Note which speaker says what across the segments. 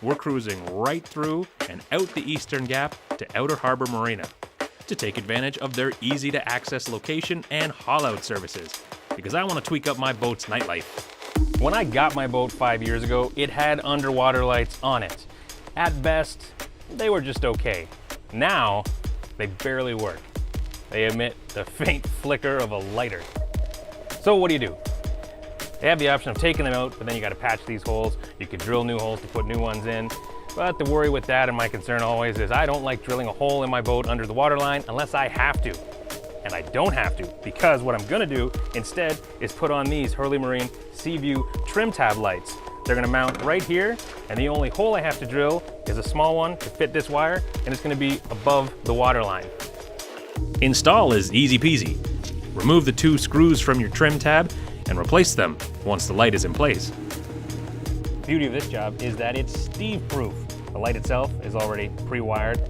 Speaker 1: we're cruising right through and out the Eastern Gap to Outer Harbor Marina to take advantage of their easy-to-access location and haul-out services, because I want to tweak up my boat's nightlife. When I got my boat 5 years ago, it had underwater lights on it. At best, they were just okay. Now, they barely work. They emit the faint flicker of a lighter. So what do? They have the option of taking them out, but then you got to patch these holes. You could drill new holes to put new ones in. But the worry with that, and my concern always, is I don't like drilling a hole in my boat under the waterline unless I have to. And I don't have to, because what I'm gonna do instead is put on these Hurley Marine Sea-Vue trim tab lights. They're gonna mount right here, and the only hole I have to drill is a small one to fit this wire, and it's gonna be above the waterline. Install is easy peasy. Remove the 2 screws from your trim tab and replace them once the light is in place. The beauty of this job is that it's Steve-proof. The light itself is already pre-wired,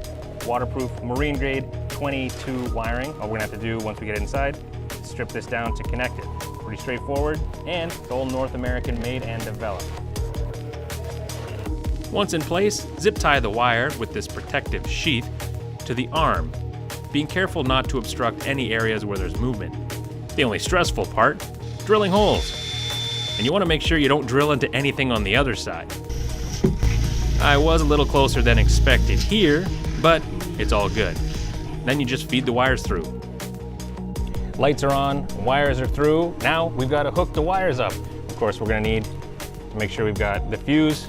Speaker 1: waterproof, marine grade 22 wiring. All we're gonna have to do once we get inside is strip this down to connect it. Pretty straightforward, and it's all North American made and developed. Once in place, zip tie the wire with this protective sheath to the arm, being careful not to obstruct any areas where there's movement. The only stressful part, drilling holes. And you want to make sure you don't drill into anything on the other side. I was a little closer than expected here, but it's all good. Then you just feed the wires through. Lights are on, wires are through. Now we've got to hook the wires up. Of course, we're going to need to make sure we've got the fuse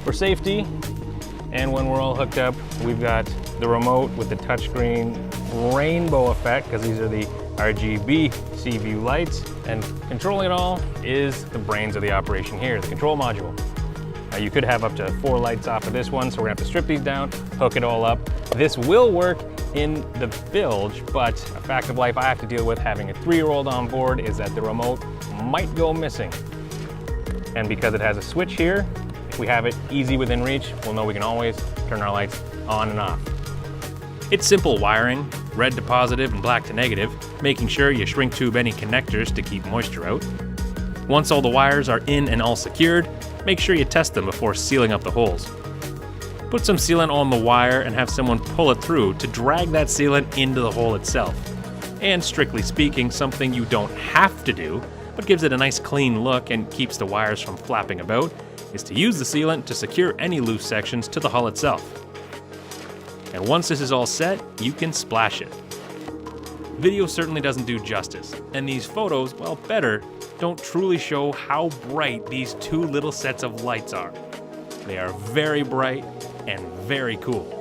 Speaker 1: for safety. And when we're all hooked up, we've got the remote with the touchscreen rainbow effect, because these are the RGB Sea-Vue lights. And controlling it all is the brains of the operation here, the control module. Now you could have up to 4 lights off of this one, so we're gonna have to strip these down, hook it all up. This will work in the bilge, but a fact of life I have to deal with having a 3-year-old on board is that the remote might go missing. And because it has a switch here, if we have it easy within reach, we'll know we can always turn our lights on and off. It's simple wiring, red to positive and black to negative, making sure you shrink tube any connectors to keep moisture out. Once all the wires are in and all secured, make sure you test them before sealing up the holes. Put some sealant on the wire and have someone pull it through to drag that sealant into the hole itself. And strictly speaking, something you don't have to do, but gives it a nice clean look and keeps the wires from flapping about, is to use the sealant to secure any loose sections to the hull itself. And once this is all set, you can splash it. Video certainly doesn't do justice, and these photos, well, better, don't truly show how bright these 2 little sets of lights are. They are very bright and very cool.